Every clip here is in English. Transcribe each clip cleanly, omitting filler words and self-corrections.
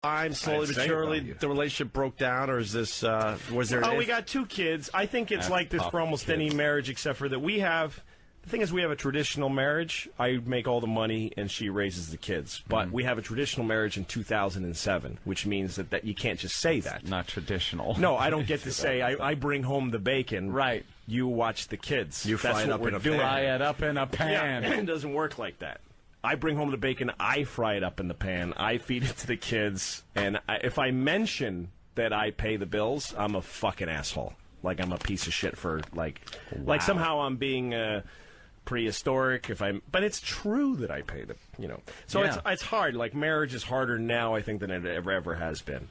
I'm slowly but surely the relationship broke down, or is this was there? We got 2 kids. I think it's like this for almost any marriage, except for that we have. The thing is, we have a traditional marriage. I make all the money, and she raises the kids. But we have a traditional marriage in 2007, which means that you can't just say that. Not traditional. No, I don't get to say, I bring home the bacon. Right. You watch the kids. You fry it up in a pan. Fry it up in a pan. Yeah, it doesn't work like that. I bring home the bacon, I fry it up in the pan, I feed it to the kids, and if I mention that I pay the bills, I'm a fucking asshole. Like I'm a piece of shit for, like somehow I'm being prehistoric, but it's true that I pay the, So it's hard. Like, marriage is harder now, I think, than it ever has been.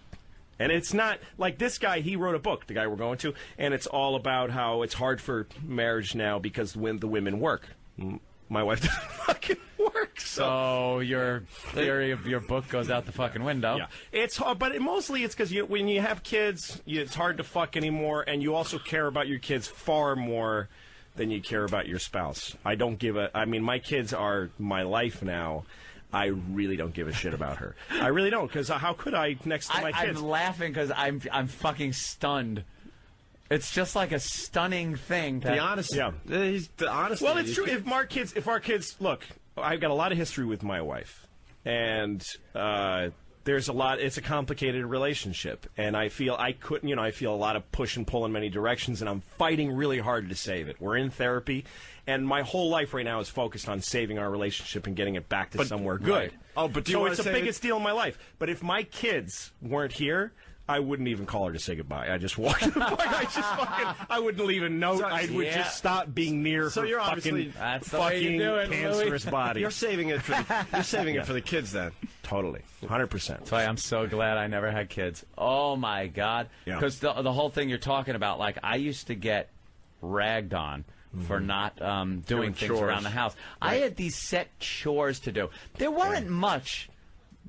And it's not, like this guy, he wrote a book, the guy we're going to, and it's all about how it's hard for marriage now because when the women work. My wife doesn't fucking work. So your theory of your book goes out the fucking window. Yeah, it's hard, but mostly it's because when you have kids, it's hard to fuck anymore, and you also care about your kids far more than you care about your spouse. I don't give a. I mean, my kids are my life now. I really don't give a shit about her. I really don't, because how could I next to my kids? I'm laughing because I'm fucking stunned. It's just like a stunning thing. The honesty. Yeah. The honesty. Well, it's true. If our kids, look, I've got a lot of history with my wife, and there's a lot. It's a complicated relationship, and I feel I feel a lot of push and pull in many directions, and I'm fighting really hard to save it. We're in therapy, and my whole life right now is focused on saving our relationship and getting it back to somewhere good. Right. Oh, but so it's the biggest deal in my life. But if my kids weren't here, I wouldn't even call her to say goodbye. I just walked. I wouldn't leave a note. I would just stop being near her you're fucking it, cancerous body. You're saving it for it for the kids then. Totally, 100%. That's why I'm so glad I never had kids. Oh my God! Because the whole thing you're talking about, like I used to get ragged on for not doing things chores around the house. Right. I had these set chores to do. There weren't much,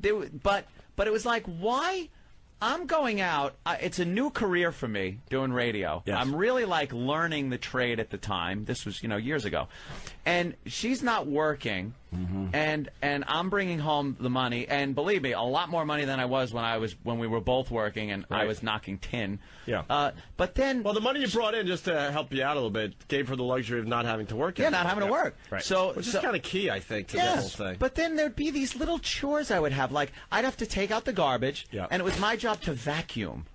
but it was like, why? I'm going out. It's a new career for me doing radio. Yes. I'm really like learning the trade at the time. This was, years ago. And she's not working, and I'm bringing home the money. And believe me, a lot more money than I was when we were both working, and I was knocking tin. Yeah. But then, well, the money you brought in just to help you out a little bit gave her the luxury of not having to work. Yeah, not having to work. Right. Which is kind of key, I think, to the whole thing. But then there'd be these little chores I would have. Like I'd have to take out the garbage, and it was my job to vacuum.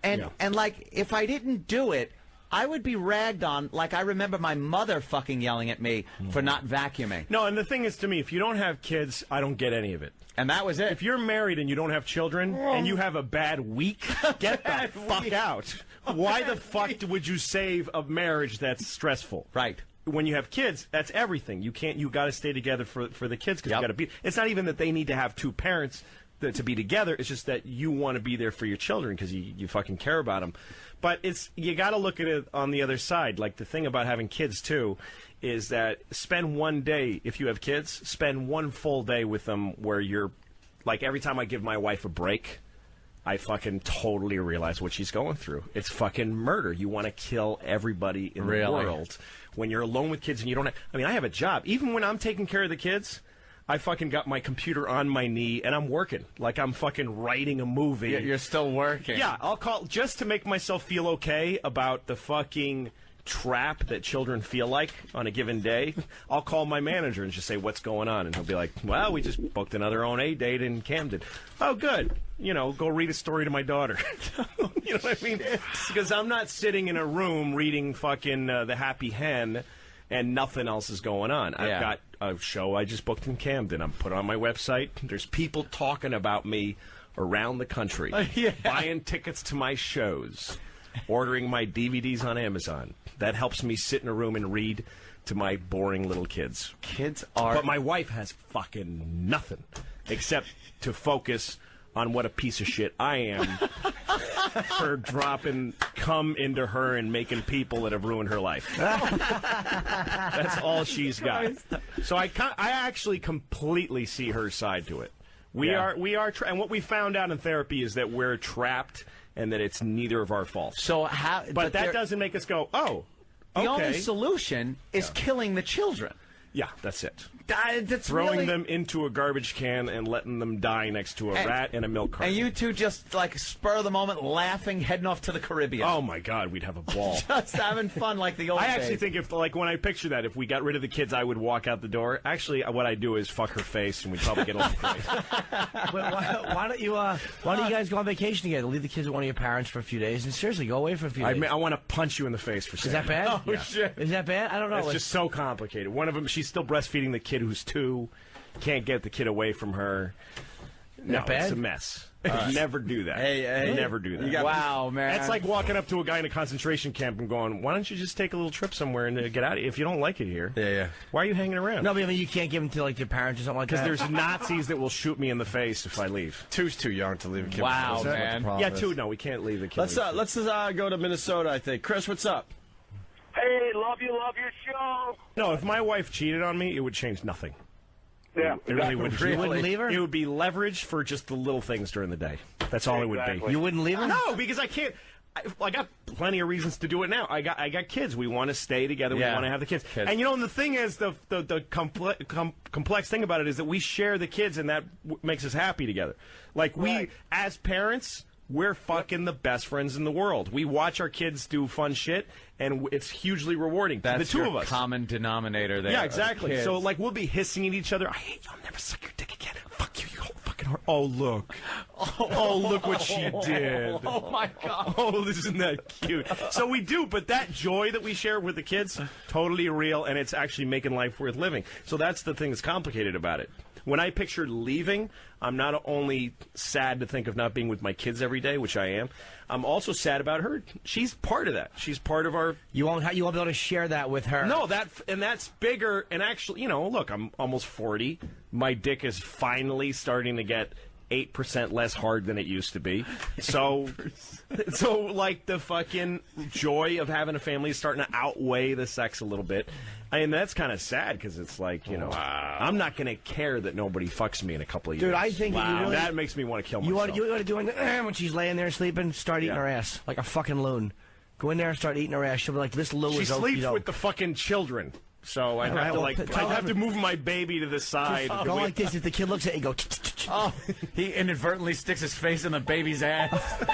And like if I didn't do it, I would be ragged on. Like I remember my mother fucking yelling at me for not vacuuming. No, and the thing is, to me, if you don't have kids, I don't get any of it. And that was it. If you're married and you don't have children and you have a bad week, get the fuck out. Why the fuck would you save a marriage that's stressful? Right. When you have kids, that's everything. You got to stay together for the kids because you got to be. It's not even that they need to have 2 parents to be together. It's just that you want to be there for your children because you fucking care about them. But you got to look at it on the other side. Like the thing about having kids too is that spend one day, if you have kids, spend one full day with them where you're like, every time I give my wife a break, I fucking totally realize what she's going through. It's fucking murder. You want to kill everybody in the world when you're alone with kids and you don't have, I mean, I have a job. Even when I'm taking care of the kids, I fucking got my computer on my knee and I'm working. Like I'm fucking writing a movie. You're still working. Yeah, I'll call just to make myself feel okay about the fucking trap that children feel like on a given day. I'll call my manager and just say, what's going on? And he'll be like, well, we just booked another ONA date in Camden. Oh, good. Go read a story to my daughter. You know what I mean? Because I'm not sitting in a room reading fucking The Happy Hen and nothing else is going on. I've got a show I just booked in Camden. I'm put on my website. There's people talking about me around the country, buying tickets to my shows, ordering my DVDs on Amazon. That helps me sit in a room and read to my boring little kids. But my wife has fucking nothing except to focus on what a piece of shit I am for dropping cum into her and making people that have ruined her life. That's all she's got. So I actually completely see her side to it. We are, and what we found out in therapy is that we're trapped and that it's neither of our faults. So how? But that doesn't make us go, oh, okay. The only solution is killing the children. Yeah, that's it. That's Throwing really... them into a garbage can and letting them die next to a rat in a milk carton. And you two just, like, spur of the moment, laughing, heading off to the Caribbean. Oh, my God, we'd have a ball. Just having fun like the old days. I actually think if, like, when I picture that, if we got rid of the kids, I would walk out the door. Actually, what I do is fuck her face, and we'd probably get off the face. Why don't you guys go on vacation together? Leave the kids with one of your parents for a few days, and seriously, go away for a few days. I want to punch you in the face for saying Is that bad? Oh, shit. Is that bad? I don't know. It's just so complicated. One of them, she's still breastfeeding the kid who's 2. Can't get the kid away from her. No, it's a mess. Never do that. Hey. Never do that. Wow, man. That's like walking up to a guy in a concentration camp and going, why don't you just take a little trip somewhere and get out of here? If you don't like it here, why are you hanging around? No, but I mean, you can't give them to, like, your parents or something like that. Because there's Nazis that will shoot me in the face if I leave. 2's too young to leave a kid. Wow, That's what man. the problem Yeah, is. 2, no, we can't leave the kid. Let's go to Minnesota, I think. Chris, what's up? Hey, love your show. No, if my wife cheated on me, it would change nothing. Yeah, It really would. You wouldn't leave her? It would be leverage for just the little things during the day. That's all it would be. You wouldn't leave her? No, because I can't. I got plenty of reasons to do it now. I got kids. We want to stay together. Yeah. We want to have the kids. Kids. And the thing is, the complex thing about it is that we share the kids, and that makes us happy together. Like we, as parents, we're fucking the best friends in the world. We watch our kids do fun shit, and it's hugely rewarding. That's the two your of us. common denominator there. Yeah, exactly. Kids. So, like, we'll be hissing at each other. I hate you. I'll never suck your dick again. Fuck you, you whole fucking whore. Oh, look. Oh, look what she did. Oh, my God. Oh, isn't that cute? So we do, but that joy that we share with the kids, totally real, and it's actually making life worth living. So that's the thing that's complicated about it. When I picture leaving, I'm not only sad to think of not being with my kids every day, which I am, I'm also sad about her. She's part of that. She's part of our... You won't be able to share that with her. No, that's bigger. And actually, look, I'm almost 40. My dick is finally starting to get 8% less hard than it used to be. So like the fucking joy of having a family is starting to outweigh the sex a little bit. I mean, that's kind of sad because it's like, I'm not going to care that nobody fucks me in a couple of years. Dude, I think that you really... That makes me want to kill myself. You want to do when she's laying there sleeping, start eating her ass like a fucking loon. Go in there and start eating her ass. She'll be like, this Lou She is sleeps with the fucking children. So I'd have to move my baby to the side. Go like this. If the kid looks at you, go... Oh, he inadvertently sticks his face in the baby's ass.